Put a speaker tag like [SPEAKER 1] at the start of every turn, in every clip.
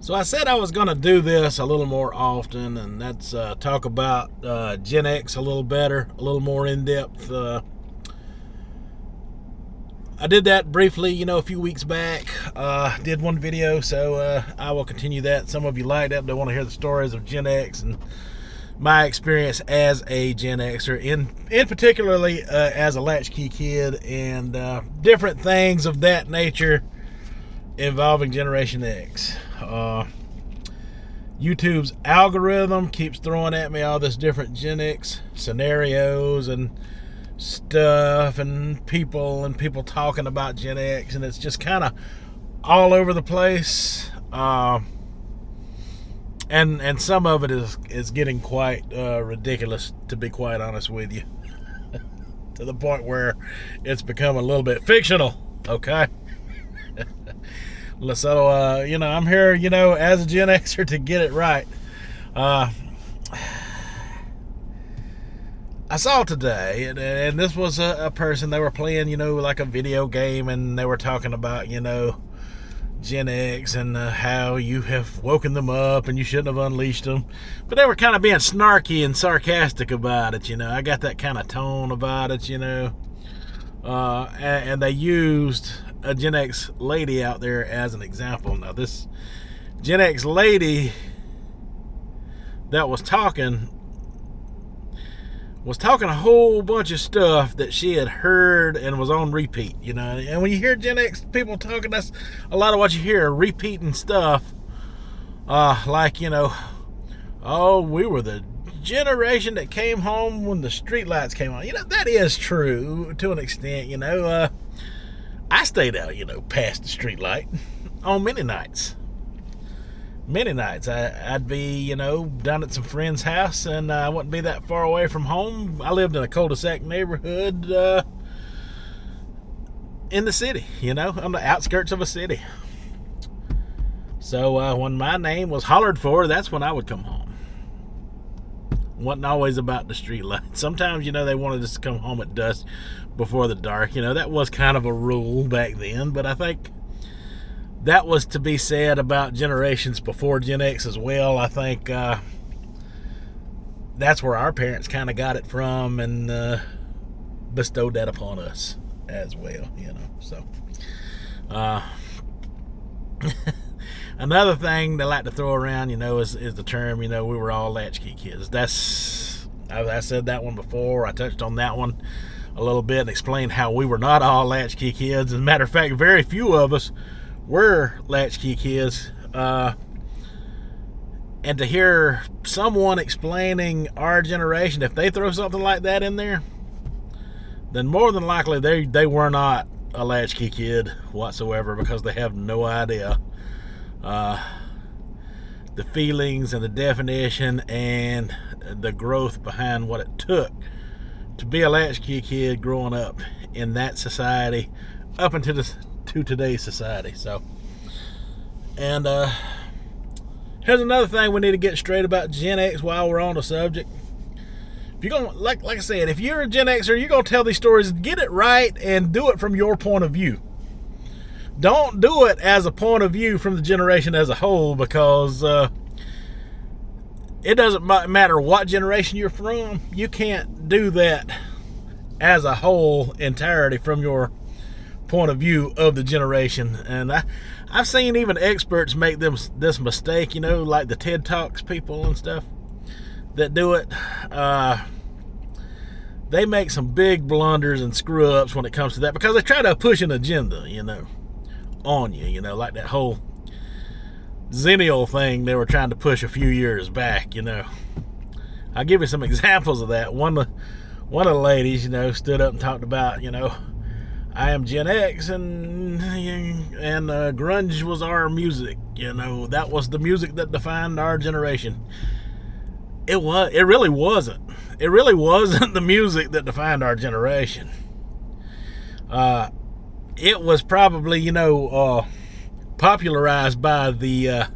[SPEAKER 1] So I said I was going to do this a little more often, and that's talk about Gen X a little better, a little more in depth. I did that briefly, a few weeks back. Did one video, so I will continue that. Some of you liked it. They want to hear the stories of Gen X and my experience as a Gen Xer, in particularly as a latchkey kid, and different things of that nature involving Generation X. YouTube's algorithm keeps throwing at me all this different Gen X scenarios and stuff and people talking about Gen X, and it's just kind of all over the place. And some of it is getting quite ridiculous, to be quite honest with you, to the point where it's become a little bit fictional. Okay. So, I'm here, as a Gen Xer to get it right. I saw today, and this was a person, they were playing, like a video game, and they were talking about, Gen X and how you have woken them up and you shouldn't have unleashed them. But they were kind of being snarky and sarcastic about it, I got that kind of tone about it, and they used a Gen X lady out there as an example. Now, this Gen X lady that was talking a whole bunch of stuff that she had heard and was on repeat, And when you hear Gen X people talking, that's a lot of what you hear, repeating stuff. Like, oh, we were the generation that came home when the street lights came on. That is true to an extent, I stayed out, past the street light on many nights. I'd be, down at some friend's house, and I wouldn't be that far away from home. I lived in a cul-de-sac neighborhood in the city, on the outskirts of a city. So when my name was hollered for, that's when I would come home. Wasn't always about the street light. Sometimes, they wanted us to come home at dusk before the dark. That was kind of a rule back then, but I think that was to be said about generations before Gen X as well. I think that's where our parents kind of got it from and bestowed that upon us as well, So, another thing they like to throw around, is the term, we were all latchkey kids. I said that one before. I touched on that one a little bit and explained how we were not all latchkey kids. As a matter of fact, very few of us were latchkey kids. And to hear someone explaining our generation, if they throw something like that in there, then more than likely they were not a latchkey kid whatsoever, because they have no idea the feelings and the definition and the growth behind what it took to be a latchkey kid growing up in that society up into to today's society. So, and here's another thing we need to get straight about Gen X while we're on the subject. If you're gonna, like I said, if you're a Gen Xer, you're gonna tell these stories, get it right and do it from your point of view. Don't do it as a point of view from the generation as a whole, because it doesn't matter what generation you're from. You can't do that as a whole entirety from your point of view of the generation. And I've seen even experts make this mistake, like the TED Talks people and stuff that do it. They make some big blunders and screw ups when it comes to that, because they try to push an agenda, on you, like that whole Zennial thing they were trying to push a few years back. I'll give you some examples of that. One of the ladies, stood up and talked about, I am Gen X, and grunge was our music. That was the music that defined our generation. It really wasn't. It really wasn't the music that defined our generation. It was probably, popularized by the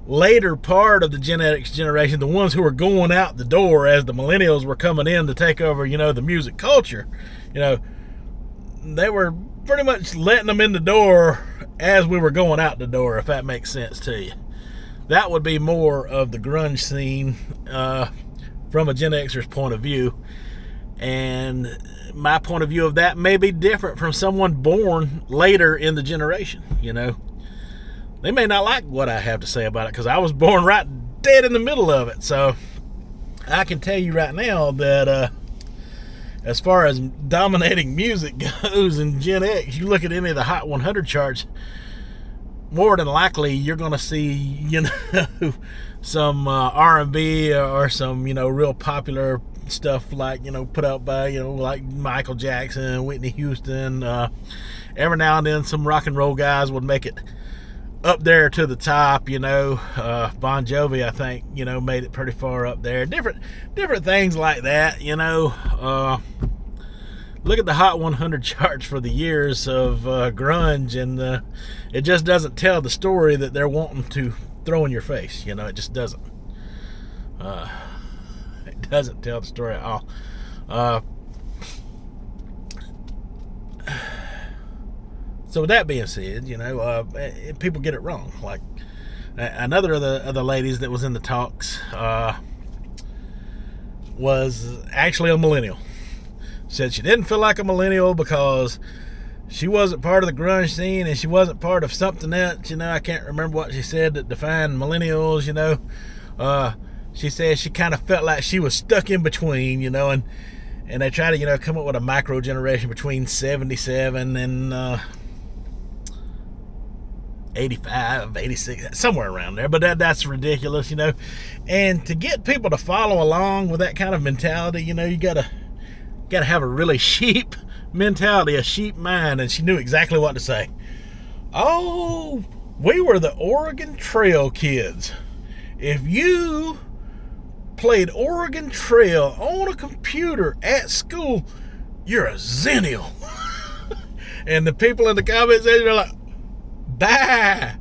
[SPEAKER 1] later part of the Gen X generation, the ones who were going out the door as the millennials were coming in to take over, the music culture. They were pretty much letting them in the door as we were going out the door, if that makes sense to you. that would be more of the grunge scene from a Gen Xer's point of view. And my point of view of that may be different from someone born later in the generation. They may not like what I have to say about it because I was born right dead in the middle of it. So I can tell you right now that as far as dominating music goes in Gen X, you look at any of the Hot 100 charts, more than likely you're going to see, some R&B or some, real popular stuff like, put out by, like Michael Jackson, Whitney Houston. Every now and then some rock and roll guys would make it up there to the top. Bon Jovi, I think, made it pretty far up there. Different things like that. Look at the Hot 100 charts for the years of grunge, and it just doesn't tell the story that they're wanting to throw in your face. It just doesn't. It doesn't tell the story at all. So with that being said, people get it wrong. Like another of the ladies that was in the talks was actually a millennial. Said she didn't feel like a millennial because she wasn't part of the grunge scene and she wasn't part of something else. I can't remember what she said that defined millennials. She said she kind of felt like she was stuck in between, and they try to, come up with a micro generation between 77 and 85, 86, somewhere around there. But that's ridiculous, And to get people to follow along with that kind of mentality, you gotta have a really sheep mentality, a sheep mind. And she knew exactly what to say. Oh, we were the Oregon Trail kids. If you played Oregon Trail on a computer at school, you're a Zennial. And the people in the comments are like, bah,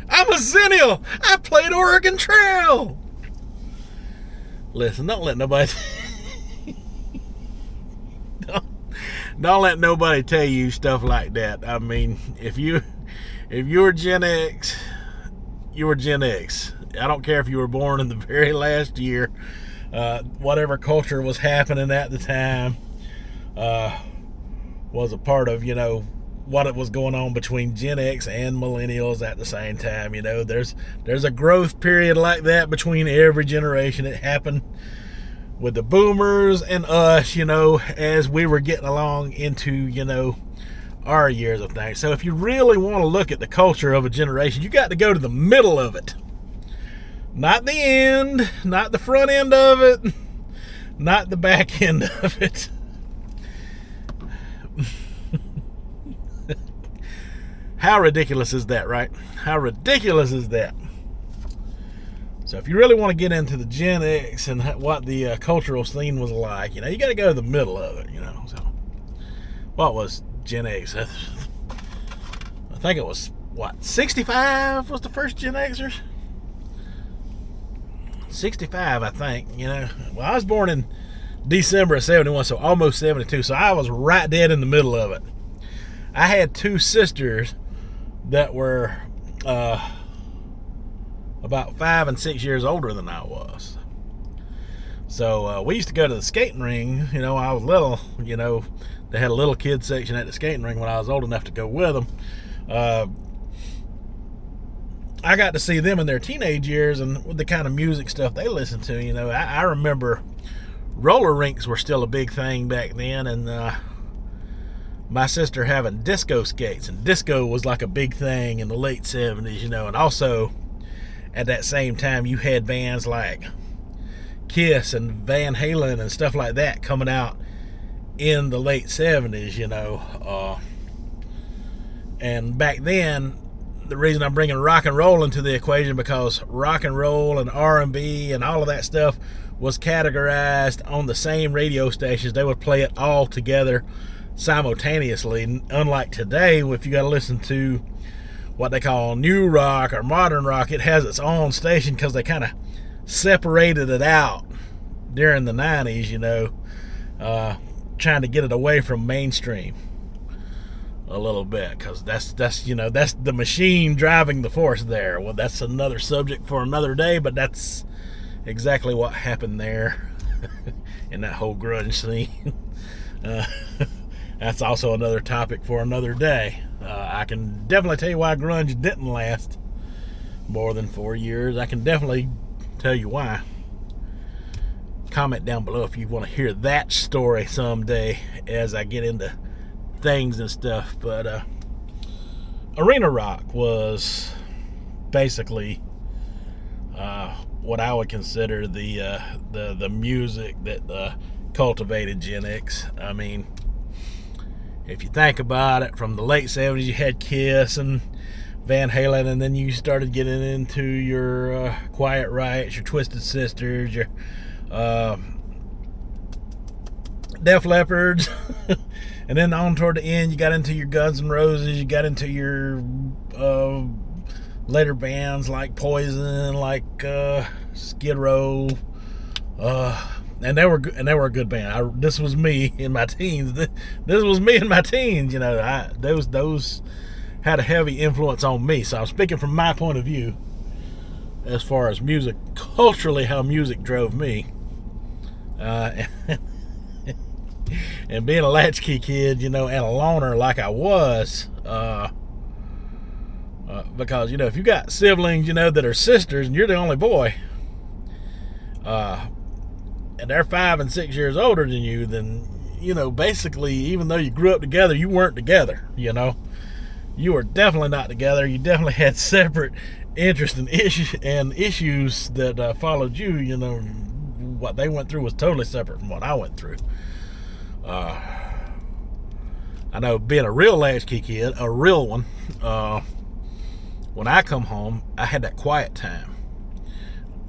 [SPEAKER 1] I'm a Zennial. I played Oregon Trail. Listen, don't let nobody don't let nobody tell you stuff like that. I mean, if you were Gen X, you were Gen X. I don't care if you were born in the very last year. Whatever culture was happening at the time was a part of, what it was going on between Gen X and millennials at the same time. There's a growth period like that between every generation. It happened with the boomers and us, as we were getting along into, our years of things. So if you really want to look at the culture of a generation, you got to go to the middle of it. Not the end, not the front end of it, not the back end of it. How ridiculous is that, right? How ridiculous is that? So if you really want to get into the Gen X and what the cultural scene was like, you got to go to the middle of it, So what was Gen X? I think it was, 65 was the first Gen Xers? 65, I think, Well, I was born in December of 71, so almost 72, so I was right dead in the middle of it. I had two sisters that were about 5 and 6 years older than I was. So we used to go to the skating ring, I was little, they had a little kid section at the skating ring when I was old enough to go with them. I got to see them in their teenage years and the kind of music stuff they listened to. I remember roller rinks were still a big thing back then, and my sister having disco skates, and disco was like a big thing in the late 70s, and also at that same time you had bands like Kiss and Van Halen and stuff like that coming out in the late 70s, and back then, the reason I'm bringing rock and roll into the equation, because rock and roll and R&B and all of that stuff was categorized on the same radio stations. They would play it all together simultaneously, unlike today, if you got to listen to what they call new rock or modern rock, it has its own station because they kind of separated it out during the 90s, trying to get it away from mainstream. a little bit, because that's the machine driving the force there. Well, that's another subject for another day, but that's exactly what happened there in that whole grunge scene. That's also another topic for another day. I can definitely tell you why grunge didn't last more than 4 years. I can definitely tell you why. Comment down below if you want to hear that story someday as I get into things and stuff. But arena rock was basically what I would consider the music that cultivated Gen X. I mean, if you think about it, from the late 70s you had Kiss and Van Halen, and then you started getting into your Quiet Rights, your Twisted Sisters, your Def Leppards, and then on toward the end you got into your Guns N' Roses, you got into your later bands like Poison, like Skid Row, and they were a good band. This was me in my teens. This was me in my teens. Those had a heavy influence on me. So I'm speaking from my point of view as far as music, culturally, how music drove me. And being a latchkey kid, and a loner like I was, because, if you got siblings, that are sisters and you're the only boy, and they're 5 and 6 years older than you, then, basically, even though you grew up together, you weren't together, You were definitely not together. You definitely had separate interests and issues that followed you. What they went through was totally separate from what I went through. I know, being a real latchkey kid, a real one, when I come home, I had that quiet time.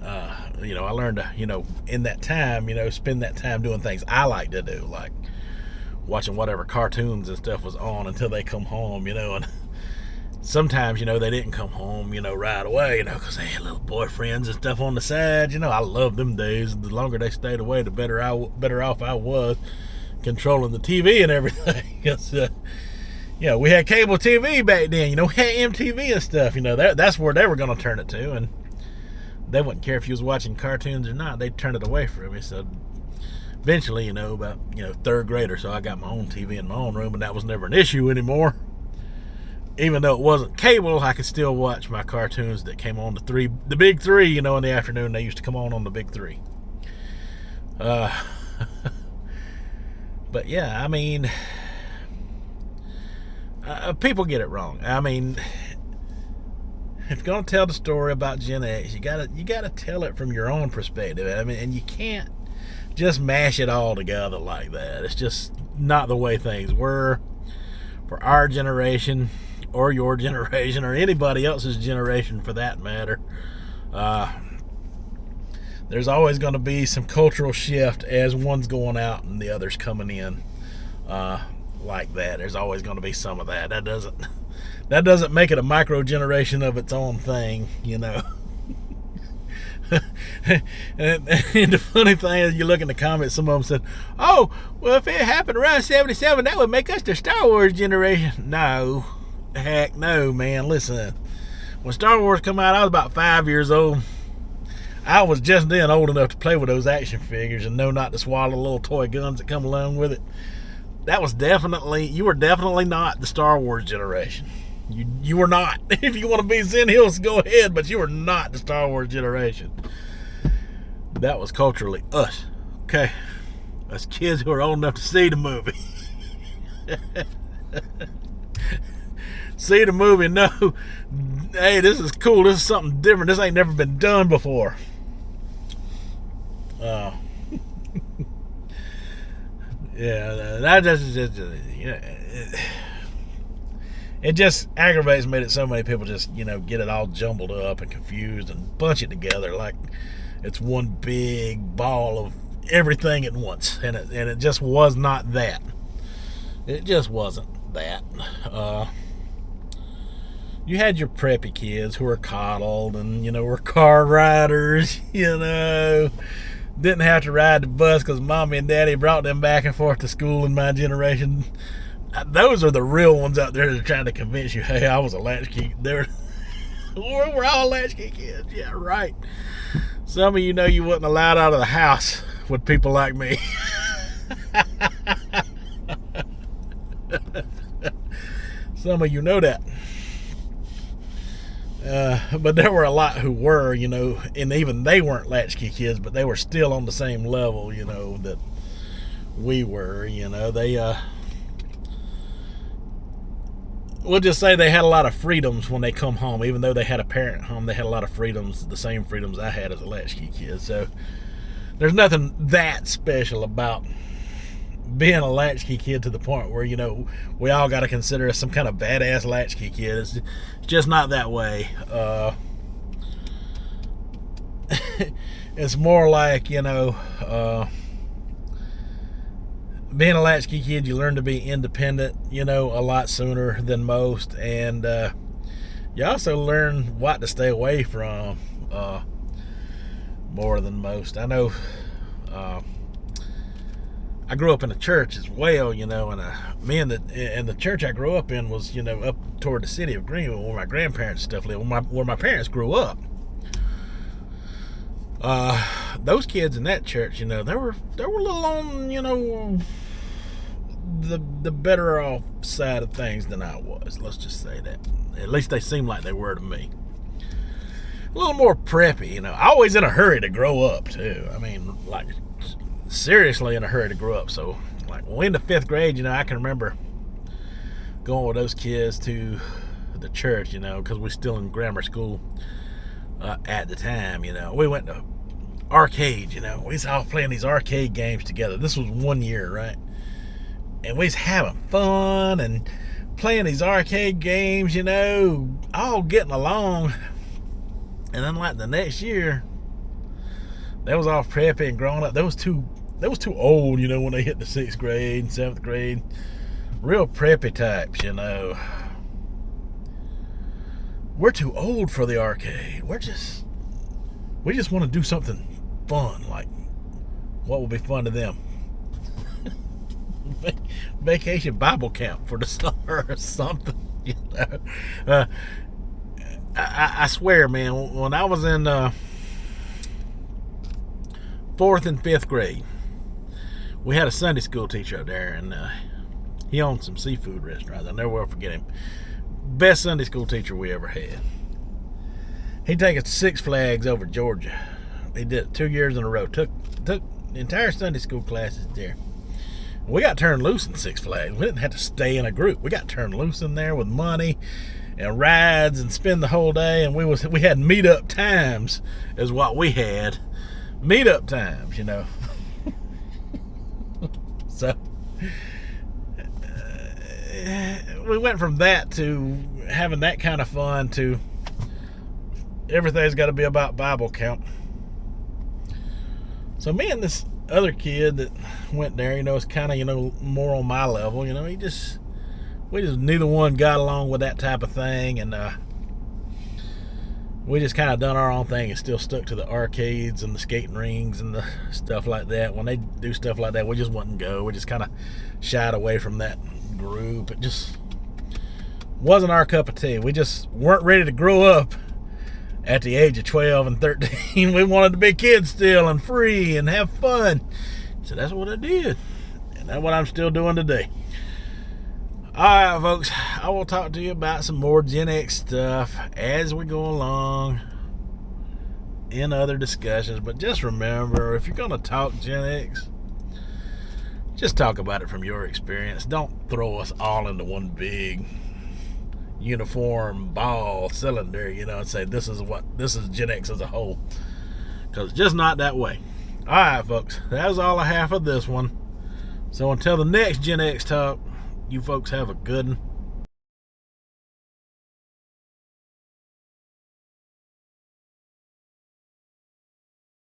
[SPEAKER 1] I learned to, in that time, spend that time doing things I like to do, like watching whatever cartoons and stuff was on until they come home, and sometimes, they didn't come home, right away, because they had little boyfriends and stuff on the side. I loved them days. The longer they stayed away, the better off I was controlling the TV and everything. We had cable TV back then, we had MTV and stuff, that's where they were going to turn it to, and they wouldn't care if you was watching cartoons or not. They'd turn it away from me. So eventually, about third grade or so, I got my own TV in my own room, and that was never an issue anymore. Even though it wasn't cable, I could still watch my cartoons that came on the big three, in the afternoon. They used to come on the big three. But yeah, I mean, people get it wrong. I mean, if you're gonna tell the story about Gen X, you gotta tell it from your own perspective. I mean, and you can't just mash it all together like that. It's just not the way things were for our generation, or your generation, or anybody else's generation for that matter. There's always going to be some cultural shift as one's going out and the other's coming in, like that. There's always going to be some of that. That doesn't make it a micro generation of its own thing, and the funny thing is, you look in the comments, some of them said, "Oh, well, if it happened around 77, that would make us the Star Wars generation." No, heck no, man. Listen, when Star Wars come out, I was about 5 years old. I was just then old enough to play with those action figures and know not to swallow the little toy guns that come along with it. You were definitely not the Star Wars generation. You were not. If you want to be Zen Hills, go ahead, but you were not the Star Wars generation. That was culturally us. Okay? Us kids who are old enough to see the movie. See the movie and know, hey, this is cool. This is something different. This ain't never been done before. Yeah, that just it just aggravates me that so many people just, get it all jumbled up and confused and bunch it together like it's one big ball of everything at once. And it just was not that. It just wasn't that. You had your preppy kids who were coddled and, were car riders, Didn't have to ride the bus because mommy and daddy brought them back and forth to school in my generation. Those are the real ones out there that are trying to convince you, hey, I was a latchkey. We're all latchkey kids. Yeah, right. Some of you know you wasn't allowed out of the house with people like me. Some of you know that. But there were a lot who were, and even they weren't latchkey kids, but they were still on the same level, that we were. We'll just say they had a lot of freedoms when they come home. Even though they had a parent at home, they had a lot of freedoms, the same freedoms I had as a latchkey kid. So there's nothing that special about being a latchkey kid to the point where, we all got to consider us some kind of badass latchkey kid. It's just not that way. It's more like, being a latchkey kid, you learn to be independent, a lot sooner than most. And you also learn what to stay away from more than most. I know I grew up in a church as well, and the church I grew up in was, up toward the city of Greenville, where my grandparents and stuff lived, where my parents grew up. Those kids in that church, they were a little on, the better off side of things than I was. Let's just say that. At least they seemed like they were to me. A little more preppy, always in a hurry to grow up too. I mean, like, seriously in a hurry to grow up. So, like, when we in the 5th grade, I can remember going with those kids to the church, because we're still in grammar school at the time. We went to arcade. We was all playing these arcade games together. This was one year, right? And we was having fun and playing these arcade games, all getting along. And then, like, the next year, they was all preppy and grown up. They was too old, when they hit the 6th grade and 7th grade. Real preppy types, We're too old for the arcade. We just want to do something fun, like what will be fun to them. Vacation Bible camp for the summer or something, I swear, man, when I was in 4th and 5th grade, we had a Sunday school teacher up there, and he owned some seafood restaurants. I'll never will forget him. Best Sunday school teacher we ever had. He'd take us to Six Flags over Georgia. He did it 2 years in a row. Took the entire Sunday school classes there. We got turned loose in Six Flags. We didn't have to stay in a group. We got turned loose in there with money and rides and spend the whole day. And we had meetup times, is what we had. Meetup times, So we went from that to having that kind of fun to everything's got to be about Bible camp. So me and this other kid that went there, is kind of, more on my level. We just neither one got along with that type of thing, and we just kind of done our own thing and still stuck to the arcades and the skating rings and the stuff like that. When they do stuff like that, we just wouldn't go. We just kind of shied away from that group. It just wasn't our cup of tea. We just weren't ready to grow up at the age of 12 and 13. We wanted to be kids still and free and have fun. So that's what I did. And that's what I'm still doing today. Alright, folks, I will talk to you about some more Gen X stuff as we go along in other discussions. But just remember, if you're going to talk Gen X, just talk about it from your experience. Don't throw us all into one big uniform ball cylinder, and say this is Gen X as a whole. Because it's just not that way. Alright, folks, that was all I have for this one. So until the next Gen X talk, you folks have a good one.